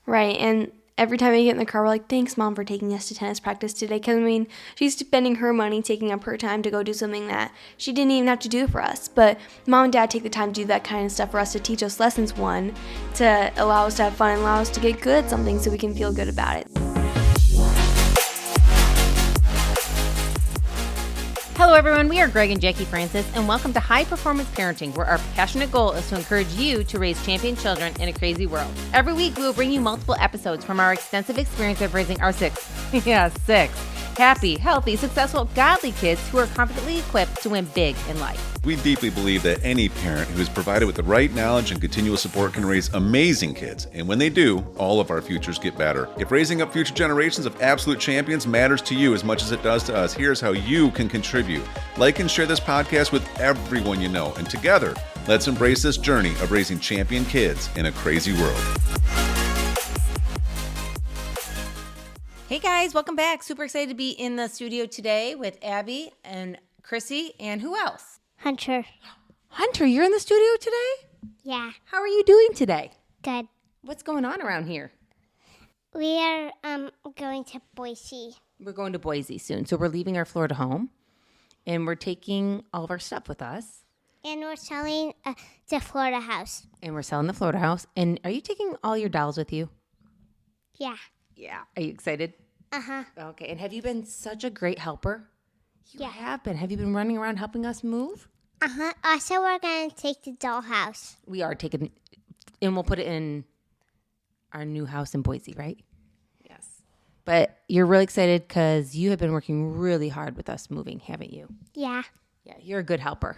Right, and every time we get in the car, we're like, thanks, Mom, for taking us to tennis practice today. Because, I mean, she's spending her money, taking up her time to go do something that she didn't even have to do for us. But Mom and Dad take the time to do that kind of stuff for us, to teach us lessons, one, to allow us to have fun and allow us to get good at something so we can feel good about it. Hello everyone, we are Greg and Jackie Francis, and welcome to High Performance Parenting, where our passionate goal is to encourage you to raise champion children in a crazy world. Every week, we will bring you multiple episodes from our extensive experience of raising our six happy, healthy, successful, godly kids who are confidently equipped to win big in life. We deeply believe that any parent who is provided with the right knowledge and continual support can raise amazing kids. And when they do, all of our futures get better. If raising up future generations of absolute champions matters to you as much as it does to us, here's how you can contribute. Like and share this podcast with everyone you know. And together, let's embrace this journey of raising champion kids in a crazy world. Hey guys, welcome back. Super excited to be in the studio today with Abby and Chrissy and who else? Hunter. Hunter, you're in the studio today? Yeah. How are you doing today? Good. What's going on around here? We are going to Boise. We're going to Boise soon. So we're leaving our Florida home and we're taking all of our stuff with us. And we're selling the Florida house. And we're selling the Florida house. And are you taking all your dolls with you? Yeah. Yeah. Are you excited? Uh-huh. Okay. And have you been such a great helper? You Yeah. have been. Have you been running around helping us move? Uh-huh. Also, we're going to take the dollhouse. We are taking, and we'll put it in our new house in Boise, right? Yes. But you're really excited because you have been working really hard with us moving, haven't you? Yeah. Yeah. You're a good helper.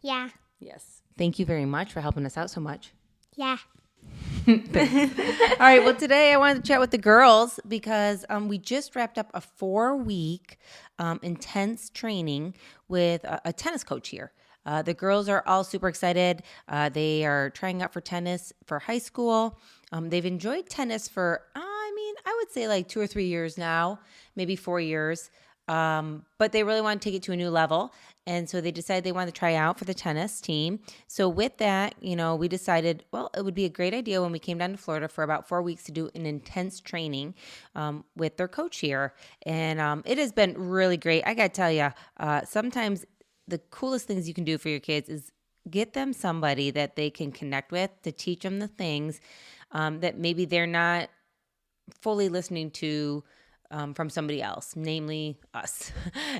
Yeah. Yes. Thank you very much for helping us out so much. Yeah. All right. Well, today I wanted to chat with the girls because we just wrapped up a 4-week intense training with a tennis coach here. The girls are all super excited. They are trying out for tennis for high school. They've enjoyed tennis for, I would say like 2 or 3 years now, maybe 4 years. But they really want to take it to a new level. And so they decided they wanted to try out for the tennis team. So with that, we decided, well, it would be a great idea when we came down to Florida for about 4 weeks to do an intense training with their coach here. And it has been really great. I got to tell you, sometimes the coolest things you can do for your kids is get them somebody that they can connect with to teach them the things that maybe they're not fully listening to from somebody else, namely us.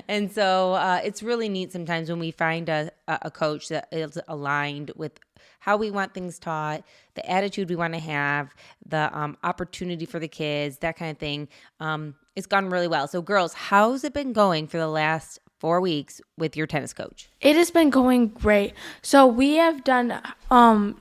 And so it's really neat sometimes when we find a coach that is aligned with how we want things taught, the attitude we want to have, the opportunity for the kids, that kind of thing. It's gone really well. So girls, how's it been going for the last 4 weeks with your tennis coach? It has been going great. So we have done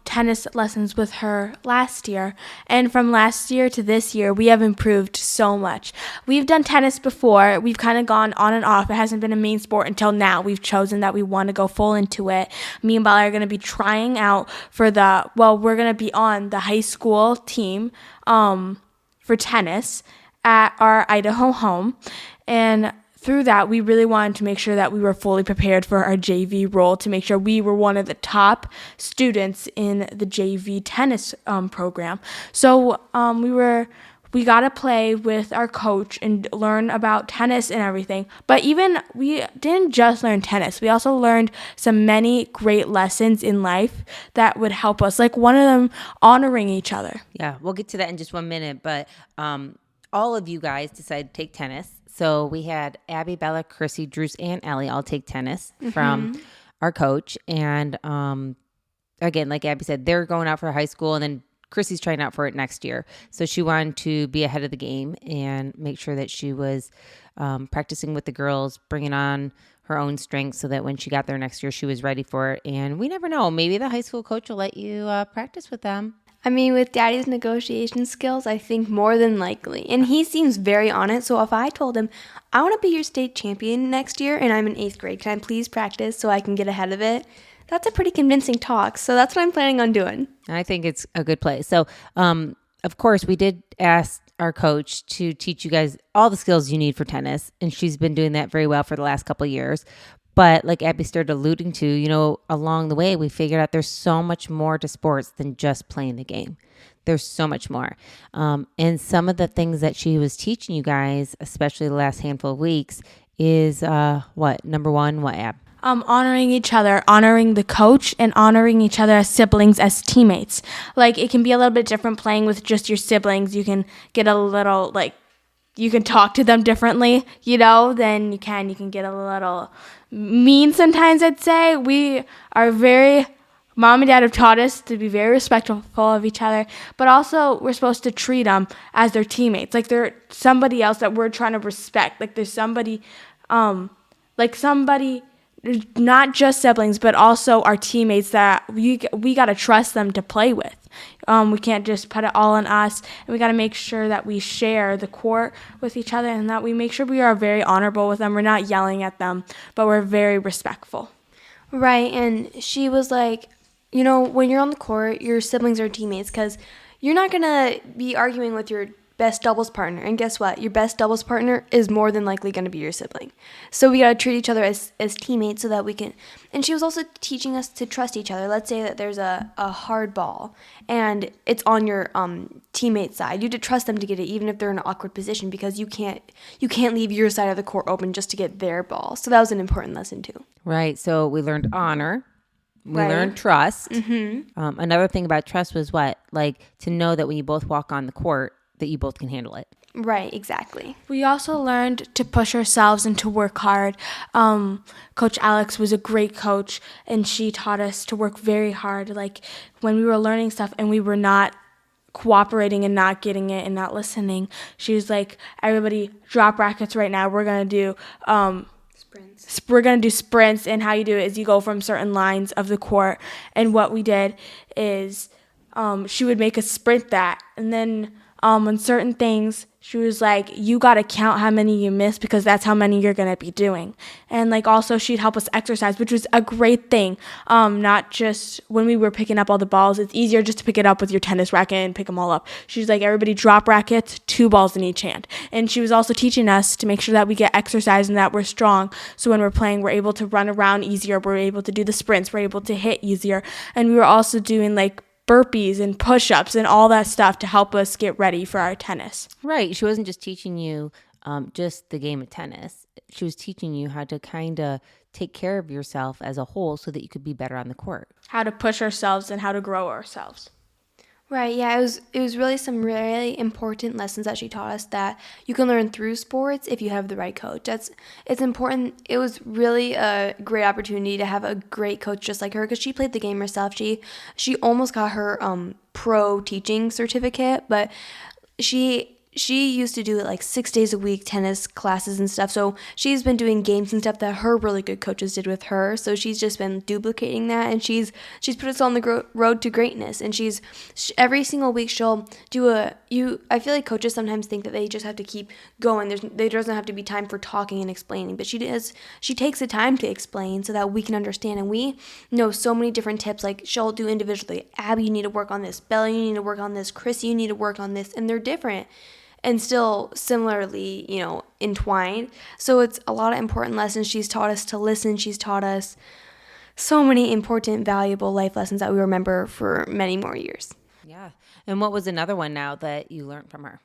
tennis lessons with her last year, and from last year to this year, we have improved so much. We've done tennis before. We've kind of gone on and off. It hasn't been a main sport until now. We've chosen that we want to go full into it. Me and Bella are going to be trying out for we're going to be on the high school team for tennis at our Idaho home, and through that, we really wanted to make sure that we were fully prepared for our JV role, to make sure we were one of the top students in the JV tennis program. So we got to play with our coach and learn about tennis and everything. But even we didn't just learn tennis. We also learned many great lessons in life that would help us. Like one of them, honoring each other. Yeah, we'll get to that in just 1 minute. But all of you guys decided to take tennis. So we had Abby, Bella, Chrissy, Drews, and Ellie all take tennis from our coach. And again, like Abby said, they're going out for high school, and then Chrissy's trying out for it next year. So she wanted to be ahead of the game and make sure that she was practicing with the girls, bringing on her own strengths so that when she got there next year, she was ready for it. And we never know. Maybe the high school coach will let you practice with them. I mean, with Daddy's negotiation skills, I think more than likely. And he seems very on it. So if I told him, I want to be your state champion next year and I'm in 8th grade, can I please practice so I can get ahead of it? That's a pretty convincing talk. So that's what I'm planning on doing. I think it's a good play. So, of course, we did ask our coach to teach you guys all the skills you need for tennis. And she's been doing that very well for the last couple of years. But like Abby started alluding to, along the way, we figured out there's so much more to sports than just playing the game. There's so much more. And some of the things that she was teaching you guys, especially the last handful of weeks, is what? Number one, what, Ab? Honoring each other, honoring the coach, and honoring each other as siblings, as teammates. Like, it can be a little bit different playing with just your siblings. You can get a little, like, you can talk to them differently, than you can get a little mean sometimes, I'd say. We are Mom and Dad have taught us to be very respectful of each other, but also we're supposed to treat them as their teammates. Like, they're somebody else that we're trying to respect. Like, there's somebody, not just siblings, but also our teammates that we got to trust them to play with. We can't just put it all on us, and we got to make sure that we share the court with each other and that we make sure we are very honorable with them. We're not yelling at them, but we're very respectful. Right, and she was like, when you're on the court, your siblings are teammates because you're not going to be arguing with your best doubles partner. And guess what? Your best doubles partner is more than likely going to be your sibling. So we got to treat each other as teammates so that we can. And she was also teaching us to trust each other. Let's say that there's a hard ball and it's on your teammate's side. You have to trust them to get it even if they're in an awkward position because you can't leave your side of the court open just to get their ball. So that was an important lesson too. Right. So we learned honor. We learned trust. Mm-hmm. Another thing about trust was what? Like to know that when you both walk on the court, that you both can handle it. Right, exactly. We also learned to push ourselves and to work hard. Coach Alex was a great coach, and she taught us to work very hard. Like when we were learning stuff and we were not cooperating and not getting it and not listening, she was like, everybody drop rackets right now. We're going to do sprints. We're going to do sprints, and how you do it is you go from certain lines of the court. And what we did is she would make us sprint that, and then on certain things, she was like, you got to count how many you miss because that's how many you're going to be doing. And like also she'd help us exercise, which was a great thing. Not just when we were picking up all the balls. It's easier just to pick it up with your tennis racket and pick them all up. She's like, everybody drop rackets, 2 balls in each hand. And she was also teaching us to make sure that we get exercise and that we're strong. So when we're playing, we're able to run around easier. We're able to do the sprints. We're able to hit easier. And we were also doing like burpees and push-ups and all that stuff to help us get ready for our tennis. Right. She wasn't just teaching you just the game of tennis. She was teaching you how to kind of take care of yourself as a whole so that you could be better on the court. How to push ourselves and how to grow ourselves. Right, yeah, it was really some really important lessons that she taught us that you can learn through sports if you have the right coach. It's important. It was really a great opportunity to have a great coach just like her because she played the game herself. She almost got her pro teaching certificate, but she used to do it like 6 days a week, tennis classes and stuff. So she's been doing games and stuff that her really good coaches did with her. So she's just been duplicating that, and she's put us on the road to greatness. And every single week she'll do I feel like coaches sometimes think that they just have to keep going. There doesn't have to be time for talking and explaining, but she takes the time to explain so that we can understand. And we know so many different tips. Like she'll do individually. Abby, you need to work on this. Bella, you need to work on this. Chris, you need to work on this. And they're different and still similarly, entwined. So it's a lot of important lessons. She's taught us to listen. She's taught us so many important, valuable life lessons that we remember for many more years. Yeah. And what was another one now that you learned from her?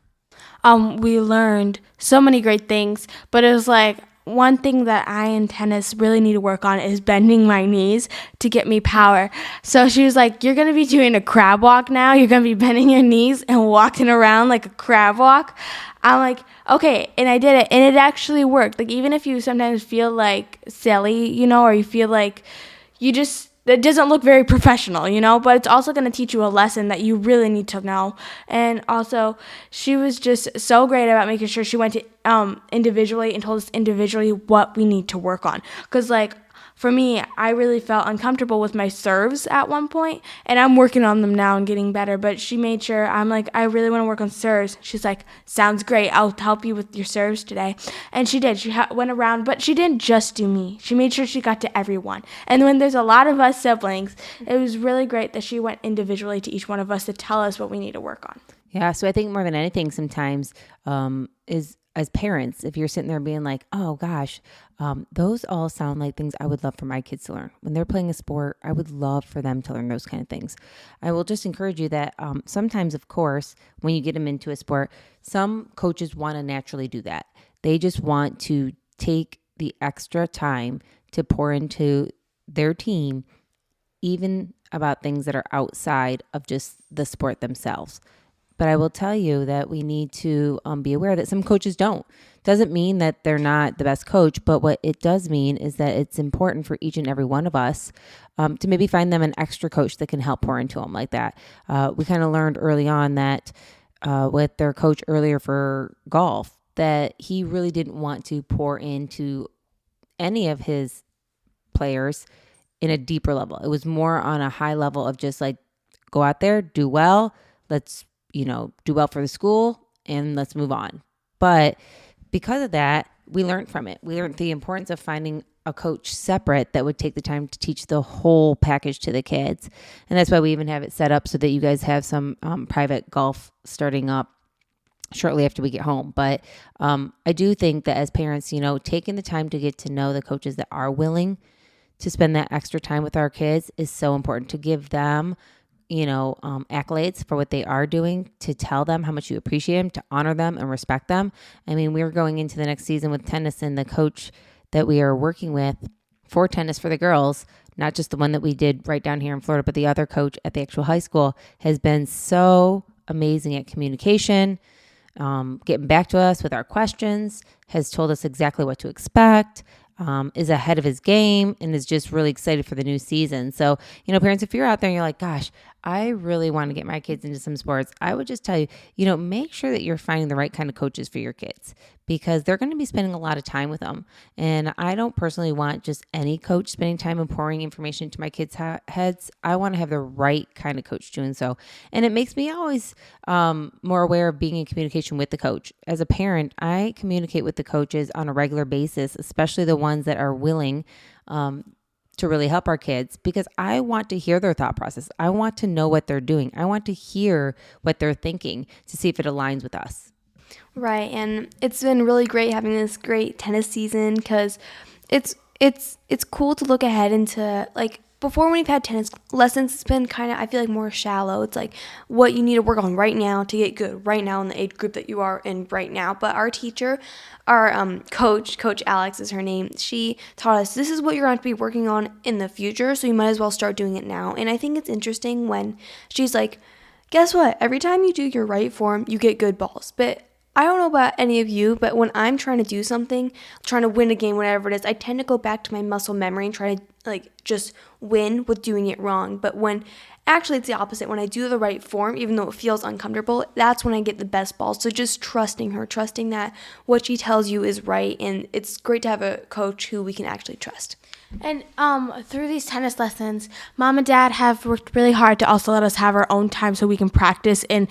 We learned so many great things, but it was like one thing that I in tennis really need to work on is bending my knees to get me power. So she was like, you're going to be doing a crab walk now. You're going to be bending your knees and walking around like a crab walk. I'm like, okay. And I did it. And it actually worked. Like, even if you sometimes feel like silly, or you feel like it doesn't look very professional, but it's also going to teach you a lesson that you really need to know. And also, she was just so great about making sure she went to individually and told us individually what we need to work on. Because, like, for me, I really felt uncomfortable with my serves at one point, and I'm working on them now and getting better. But she made sure, I'm like, I really want to work on serves. She's like, sounds great. I'll help you with your serves today. And she did. She went around, but she didn't just do me. She made sure she got to everyone. And when there's a lot of us siblings, it was really great that she went individually to each one of us to tell us what we need to work on. Yeah, so I think more than anything sometimes is as parents, if you're sitting there being like, oh gosh, those all sound like things I would love for my kids to learn. When they're playing a sport, I would love for them to learn those kind of things. I will just encourage you that sometimes, of course, when you get them into a sport, some coaches want to naturally do that. They just want to take the extra time to pour into their team, even about things that are outside of just the sport themselves. But I will tell you that we need to be aware that some coaches don't. Doesn't mean that they're not the best coach, but what it does mean is that it's important for each and every one of us to maybe find them an extra coach that can help pour into them like that. We kind of learned early on that with their coach earlier for golf, that he really didn't want to pour into any of his players in a deeper level. It was more on a high level of just like, go out there, do well, let's do well for the school, and let's move on. But because of that, we learned from it. We learned the importance of finding a coach separate that would take the time to teach the whole package to the kids. And that's why we even have it set up so that you guys have some private golf starting up shortly after we get home. But I do think that as parents, taking the time to get to know the coaches that are willing to spend that extra time with our kids is so important, to give them accolades for what they are doing, to tell them how much you appreciate them, to honor them and respect them. I mean, we're going into the next season with tennis, and the coach that we are working with for tennis for the girls, not just the one that we did right down here in Florida, but the other coach at the actual high school, has been so amazing at communication, getting back to us with our questions, has told us exactly what to expect, is ahead of his game, and is just really excited for the new season. So, parents, if you're out there and you're like, gosh, I really want to get my kids into some sports, I would just tell you, make sure that you're finding the right kind of coaches for your kids, because they're going to be spending a lot of time with them. And I don't personally want just any coach spending time and pouring information into my kids' heads. I want to have the right kind of coach doing so. And it makes me always more aware of being in communication with the coach. As a parent, I communicate with the coaches on a regular basis, especially the ones that are willing to really help our kids, because I want to hear their thought process. I want to know what they're doing. I want to hear what they're thinking to see if it aligns with us. Right, and it's been really great having this great tennis season, because it's cool to look ahead into, like, before when we've had tennis lessons, it's been kind of, I feel like, more shallow. It's like what you need to work on right now to get good right now in the age group that you are in right now. But our teacher, our Coach Alex is her name, she taught us this is what you're going to be working on in the future, so you might as well start doing it now. And I think it's interesting when she's like, guess what? Every time you do your right form, you get good balls. But I don't know about any of you, but when I'm trying to do something, trying to win a game, whatever it is, I tend to go back to my muscle memory and try to just win with doing it wrong. But when actually it's the opposite, when I do the right form, even though it feels uncomfortable, that's when I get the best balls. So just trusting her, trusting that what she tells you is right. And it's great to have a coach who we can actually trust. And through these tennis lessons, Mom and Dad have worked really hard to also let us have our own time so we can practice and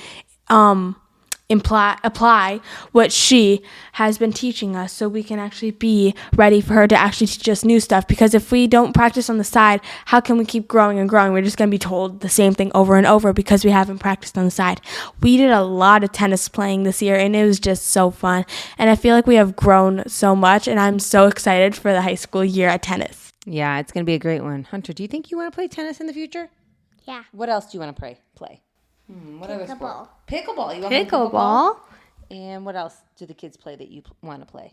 apply what she has been teaching us, so we can actually be ready for her to actually teach us new stuff. Because if we don't practice on the side, how can we keep growing and growing? We're just going to be told the same thing over and over because we haven't practiced on the side. We did a lot of tennis playing this year, and it was just so fun. And I feel like we have grown so much, and I'm so excited for the high school year at tennis. Yeah, it's going to be a great one. Hunter, do you think you want to play tennis in the future? Yeah. What else do you want to play? What other sport? Pickleball. You want to play Pickleball. And what else do the kids play that you want to play?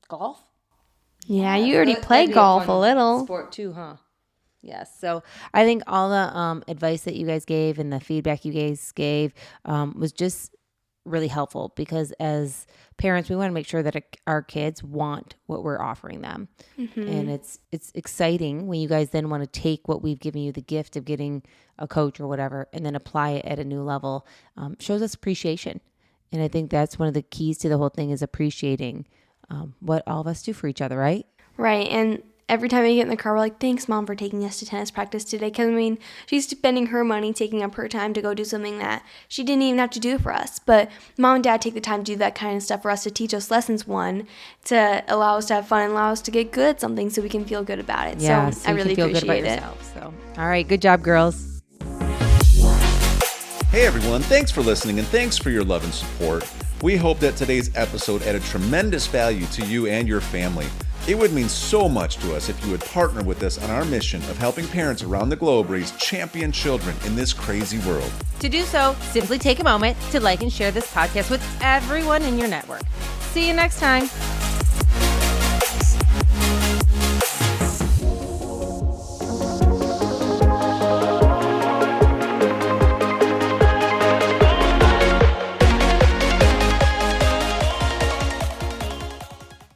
Golf? Yeah, you already play golf a little. Sport too, huh? Yes. So I think all the advice that you guys gave and the feedback you guys gave was just really helpful, because as parents, we want to make sure that our kids want what we're offering them. Mm-hmm. And it's exciting when you guys then want to take what we've given you, the gift of getting a coach or whatever, and then apply it at a new level. Shows us appreciation. And I think that's one of the keys to the whole thing, is appreciating what all of us do for each other, right? Right, and every time we get in the car, we're like, thanks, Mom, for taking us to tennis practice today. Because, she's spending her money, taking up her time to go do something that she didn't even have to do for us. But Mom and Dad take the time to do that kind of stuff for us, to teach us lessons, one, to allow us to have fun and allow us to get good at something so we can feel good about it. Yeah, so I really feel appreciate good about it. yourself. So, all right, good job, girls. Hey everyone, thanks for listening and thanks for your love and support. We hope that today's episode added tremendous value to you and your family. It would mean so much to us if you would partner with us on our mission of helping parents around the globe raise champion children in this crazy world. To do so, simply take a moment to like and share this podcast with everyone in your network. See you next time.